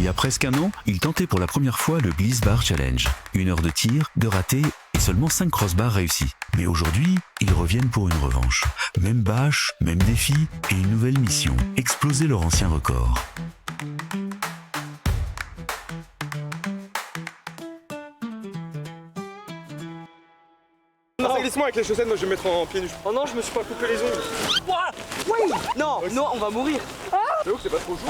Il y a presque un an, il tentait pour la première fois le Gliss Bar Challenge. 1 heure de tir, de raté et seulement 5 crossbars réussis. Mais aujourd'hui, ils reviennent pour une revanche. Même bâche, même défi et une nouvelle mission, exploser leur ancien record. Laisse-moi avec les chaussettes, moi je vais me mettre en pied nu. Oh non, je me suis pas coupé les ongles. What? Oui. Non, non, on va mourir. J'avoue que c'est pas trop chaud.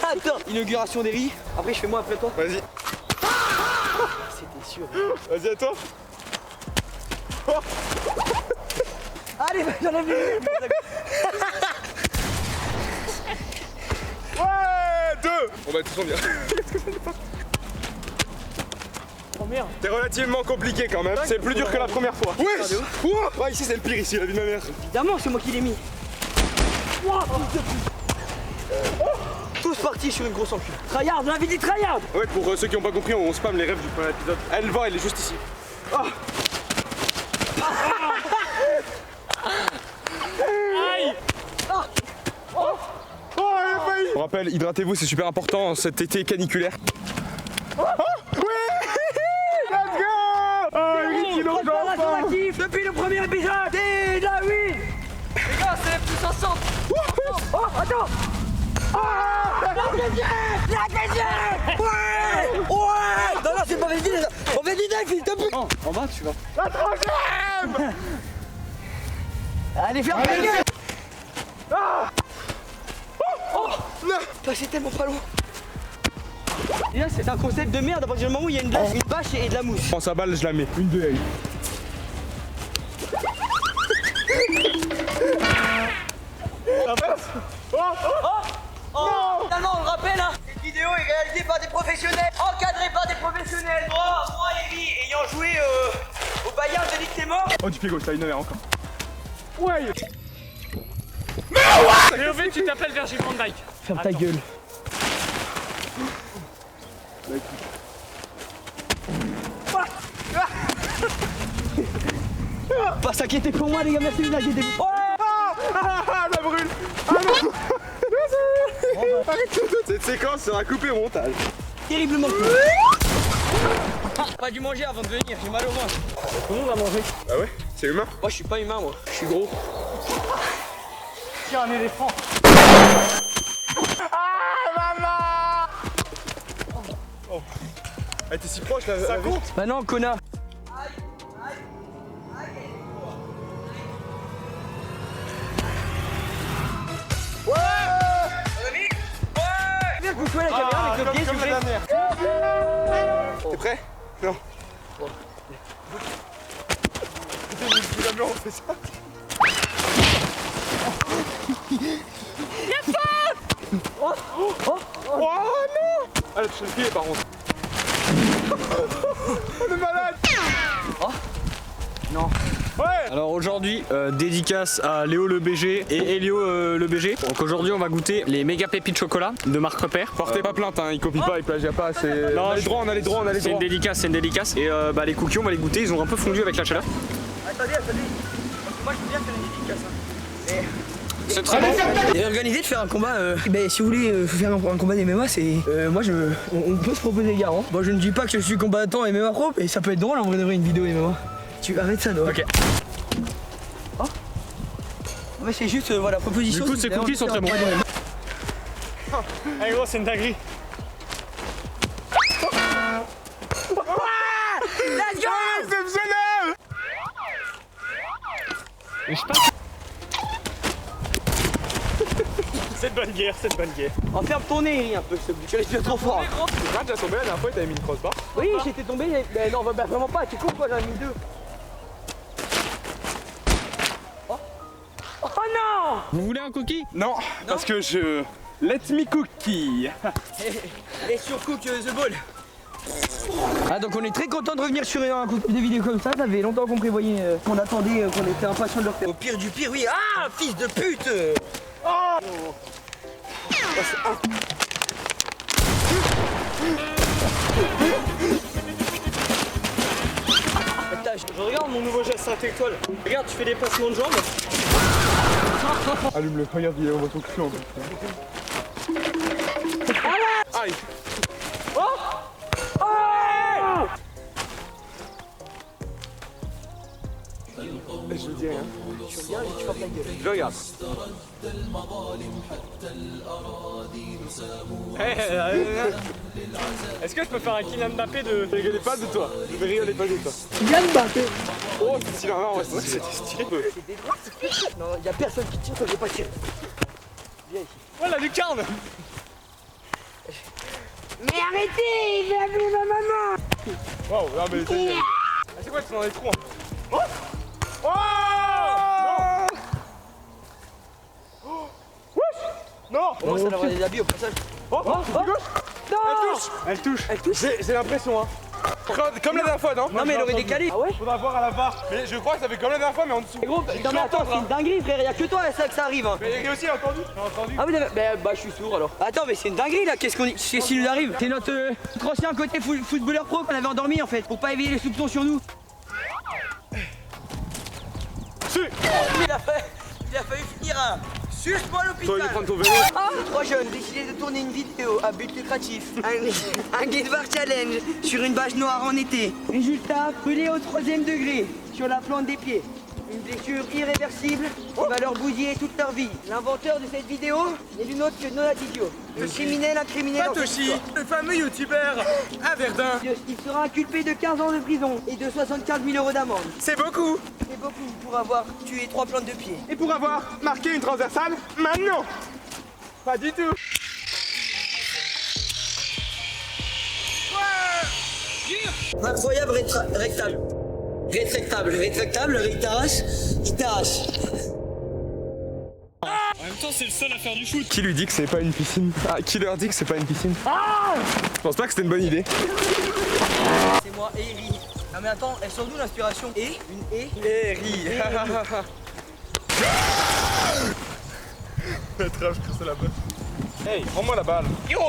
Attends, inauguration des riz. Après, je fais moi après toi. Vas-y. C'était sûr. Vas-y, à toi. Allez, j'en ai vu. Ouais, 2. On va tous en dire. Oh merde. C'est relativement compliqué quand même. C'est plus dur que la première fois. Ouais. Ouais, ici c'est le pire ici, la vie de ma mère. Évidemment, c'est moi qui l'ai mis. Wow, tous partis sur une grosse encule. Tryhard, on avait dit tryhard. Ouais, pour ceux qui n'ont pas compris, on spam les rêves du premier épisode. Elle le voit, elle est juste ici. Oh. Aïe. Oh, elle a failli. On rappelle, hydratez-vous, c'est super important cet été caniculaire. Oh, oui. Let's go. Oh, 8 kilos d'enfant. Depuis le premier épisode, déjà oui. Les gars, c'est plus ensemble. Oh, attends. La deuxième. Ouais. Ouais. Non, non, c'est pas validé. On va l'idée, fils de pute. En bas, tu vas. La troisième. Allez, ferme la gueule. Oh, c'est tellement pas loin. Et là, c'est un concept de merde à partir du moment où il y a une bâche et de la mousse. Prends sa balle, je la mets. Une de elle. Oh, finalement, on le rappelle, hein, cette vidéo est réalisée par des professionnels, encadrée par des professionnels. Moi et lui, ayant joué au Bayern de Ligue des Morts. Oh, du pied gauche, t'as une heure encore. Ouais. Et au fait, tu t'appelles Virgil van Dijk. Ferme ta gueule. Pas s'inquiéter pour moi, les gars, merci de l'inquiéter. Oh, La brûle. Ah non. Cette séquence sera coupée au montage. terriblement cool. Pas dû manger avant de venir, j'ai mal au ventre. Tout le monde a mangé. Ah ouais? C'est humain? Moi je suis pas humain, moi. Je suis gros. Tiens, un éléphant. Elle était si proche là. Ça compte? Bah non, connard. Vous pouvez la caméra avec le pied, s'il vous plaît. T'es prêt? Non. Jamais on fait ça. Oh non! Elle a touché le pied par contre. On est malade! Non. Ouais! Alors aujourd'hui, dédicace à Léo le BG et Elio le BG. Donc aujourd'hui, on va goûter les méga pépites chocolat de Marc Repère. Portez pas plainte, hein, il copie pas, il plagia pas. C'est... Non, on a les droits, on a les droits, on a les C'est une droits. dédicace, c'est une dédicace. Et les cookies, on va les goûter. Ils ont un peu fondu avec la chaleur. Attendez. Moi je veux bien faire une dédicace. C'est très bon. J'ai organisé de faire un combat. Si vous voulez faire un combat MMA, c'est. On peut se proposer des gars. Hein. Bon, je ne dis pas que je suis combattant MMA pro, mais ça peut être drôle en vrai de vrai une vidéo MMA. Tu arrêtes ça, Noah. Ok. Oh. Ouais, c'est juste voilà, proposition. Du coup, ces cookies sont très bons. Allez gros, c'est une dinguerie. Let's go! Exceptionnel! C'est de bonne guerre, c'est de bonne guerre. Enferme ton nez un peu, tu respires trop fort. Tu vas déjà tomber la dernière fois, t'avais mis une crossbar. Oui, j'étais tombé, mais non, bah, vraiment pas, tu coupes quoi, j'en ai mis deux. Oh non! Vous voulez un cookie? Non, parce que je... Let me cookie. Et sur Cook the Ball. Ah donc on est très content de revenir sur un coup de vidéo comme ça fait longtemps qu'on prévoyait, qu'on attendait, qu'on était impatient de le refaire. Au pire du pire, oui. Ah, fils de pute! Oh. Attends, je regarde mon nouveau geste intellectuel. Regarde, tu fais des passements de jambes. Allume-le, regarde, il envoie ton cul en plus. regarde. Est-ce que je peux faire un Kylian Mbappé de... Je rigolais pas de toi. Je vais rigoler pas de toi. Kylian Mbappé. Oh, c'est stylé. Non, ouais, c'est vrai que c'était stylé. Non, y'a personne qui tire, toi je vais pas tirer. Viens ici. Oh la lucarne. Mais arrêtez, il va appeler ma maman. Waouh, non mais c'est quoi, tu m'en es trop. Oh. Oh. Non. On commence à avoir des habits au passage. Oh, Oh, gauche. non. Elle touche. Elle touche. J'ai l'impression, hein. Comme la dernière fois, non? Non mais elle aurait décalé. Ah ouais? Faudra voir à la barre. Mais je crois que ça fait comme la dernière fois, mais en dessous. Gros, non mais attends, c'est une dinguerie frère, y'a que toi ça que ça arrive hein. Mais Eric aussi a entendu. Ah oui, bah je suis sourd alors. Attends, mais c'est une dinguerie là, qu'est-ce qui nous arrive? C'est notre ancien côté footballeur pro qu'on avait endormi en fait, pour pas éveiller les soupçons sur nous. Si. Il a fallu finir un suce-moi à Toi, il l'hôpital. prend ton vélo. Trois jeunes décidés de tourner une vidéo à but lucratif. Un guide bar challenge sur une bâche noire en été. Résultat, brûlé au 3e degré sur la plante des pieds. Une blessure irréversible qui va leur bousiller toute leur vie. L'inventeur de cette vidéo n'est nul autre que Nola Didio. Le criminel incriminé dans cette histoire. le fameux youtubeur à Verdun. Il sera inculpé de 15 ans de prison et de 75 000 € d'amende. C'est beaucoup. C'est beaucoup pour avoir tué 3 plantes de pied. Et pour avoir marqué une transversale, maintenant. Pas du tout. Incroyable rétractable. Rétractable, il t'arrache. En même temps, c'est le seul à faire du foot. Qui lui dit que c'est pas une piscine? Ah, qui leur dit que c'est pas une piscine? Je pense pas que c'était une bonne idée. C'est moi, Eri. Non mais attends, elle sort d'où l'inspiration? Une Eri. La trappe, je trouve ça la bonne. Hey, prends-moi la balle. Yo,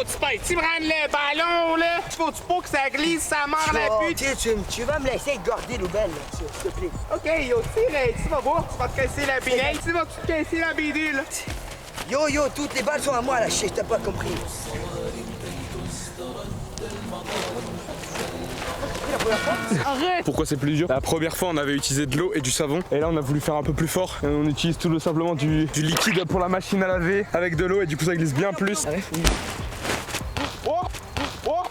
tu me rends le ballon, là! Faut-tu pas que ça glisse, ça mord la pute! Tu vas me laisser garder l'oubelle, s'il te plaît. Ok, yo, tire, tu vas voir, tu vas te casser la bidule. Tu vas te casser la bidule! Yo, toutes les balles sont à moi, là, je t'as pas compris. Pourquoi c'est plus dur? La première fois on avait utilisé de l'eau et du savon et là on a voulu faire un peu plus fort et on utilise tout simplement du liquide pour la machine à laver avec de l'eau et du coup ça glisse bien plus. Oh, oh,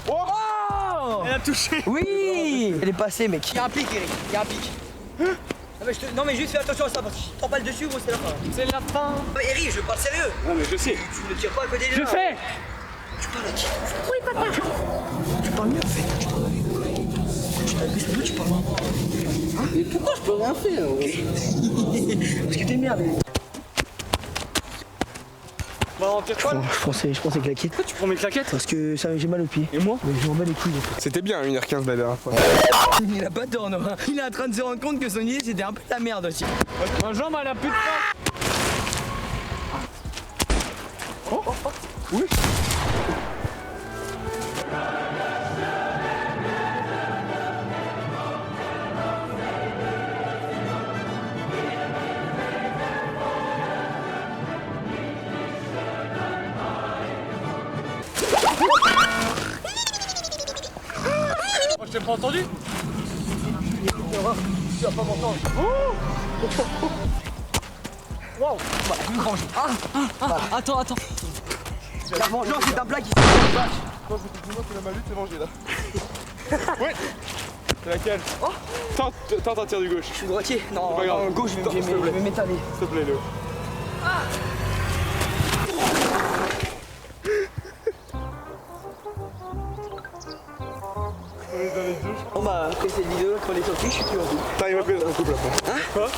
oh. Elle a touché. Oui. Elle est passée, mec. Il y a un pic, Eric, il y a un pic. Non mais juste fais attention à ça parce que si tu prends pas le dessus, gros, c'est la fin. C'est la fin. Eric, je parle sérieux. Non mais je sais. Tu ne tires pas à côté des Je gens. fais. Tu parles à qui? Oui, papa. Tu parles mieux en fait. Tu parles. Hein? Mais pourquoi je peux rien faire? Parce que t'es merde. Bah, en pire quoi là? Je pensais claquer. Pourquoi tu prends mes claquettes? Parce que ça j'ai mal aux pieds. Et moi? Mais je m'en bats les couilles. C'était bien 1h15 la dernière fois. Il a pas tort, non? Il est en train de se rendre compte que son idée c'était un peu de la merde aussi. Ma jambe elle a plus de force. Oui. Moi je t'ai pas entendu. Tu vas pas m'entendre. Wow. Voilà, une grange. Attends. La vengeance est un plat qui se fait vache. Moi je dis que la malute c'est mangé là. Oui. C'est laquelle? Tente un tir du gauche. Je suis droitier. Non, pas grave. gauche, je S'il te plaît. vais m'étaler. S'il te plaît Léo. Bon bah après cette vidéo, quand on est sorti, je suis plus en couple. T'arrives à perdre un couple après.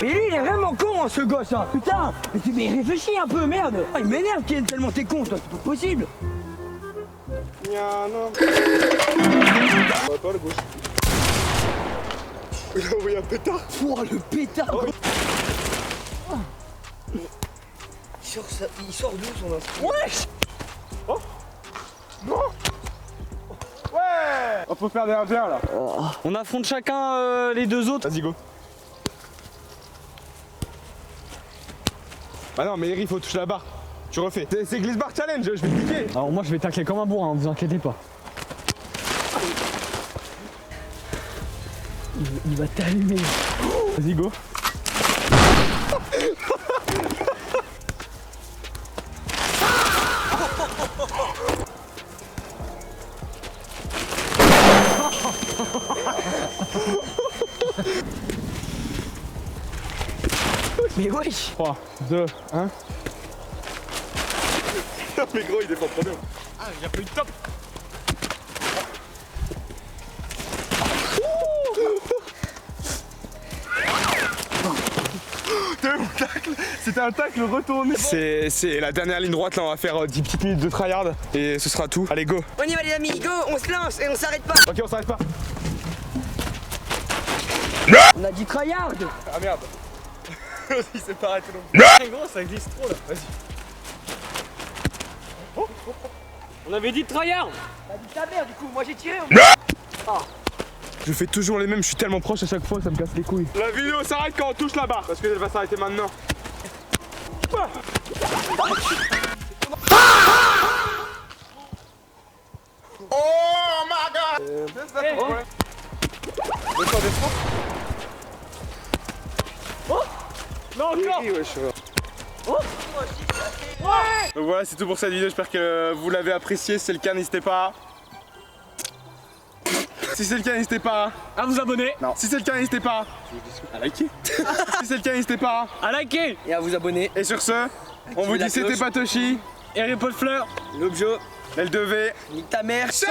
Mais lui il est vraiment con ce gosse hein. Putain. Mais réfléchis un peu, merde. Oh, il m'énerve Ken tellement t'es con toi, c'est pas possible. Non. On va pas le gauche. Il a envoyé un pétard. Oh le pétard. Il sort d'où son instinct? Wesh. Oh. Non. Ouais. On peut faire des 1v1 là. On affronte chacun les deux autres. Vas-y go. Bah non mais Eric, il faut toucher la barre. Tu refais. C'est Glisse Bar Challenge, je vais te piquer. Alors moi je vais tacler comme un bourrin, vous inquiétez pas. Il va t'allumer. Vas-y go. Mais wesh. 3, 2, 1. Mais gros, il défend trop bien. Ah, il a pris le top. T'as vu mon tacle? C'était un tacle retourné. C'est la dernière ligne droite, là on va faire 10 petites minutes de tryhard et ce sera tout. Allez go. On y va les amis, go, on se lance et on s'arrête pas. Ok, on s'arrête pas. On a dit tryhard. Ah merde. Il s'est pas arrêté non plus. Très gros, ça glisse trop là. Vas-y. On avait dit tryhard. T'as dit ta mère du coup, moi j'ai tiré. Je fais toujours les mêmes, je suis tellement proche à chaque fois, ça me casse les couilles. La vidéo s'arrête quand on touche là-bas, parce qu'elle va s'arrêter maintenant. Oh my god! Non, encore. Donc voilà, c'est tout pour cette vidéo, j'espère que vous l'avez apprécié. Si c'est le cas, n'hésitez pas. Si c'est le cas, n'hésitez pas. À vous abonner. Non. Si c'est le cas, n'hésitez pas. À liker. Si c'est le cas, n'hésitez pas. À liker. Et à vous abonner. Et sur ce, on vous la dit c'était cloche. Patoshi. Harry Potter Fleur. L'objo, Elle devait. nique ta mère. Ciao.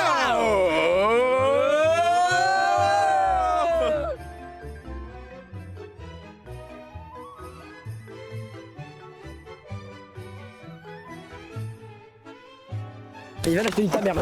Il va la tenue de ta mère.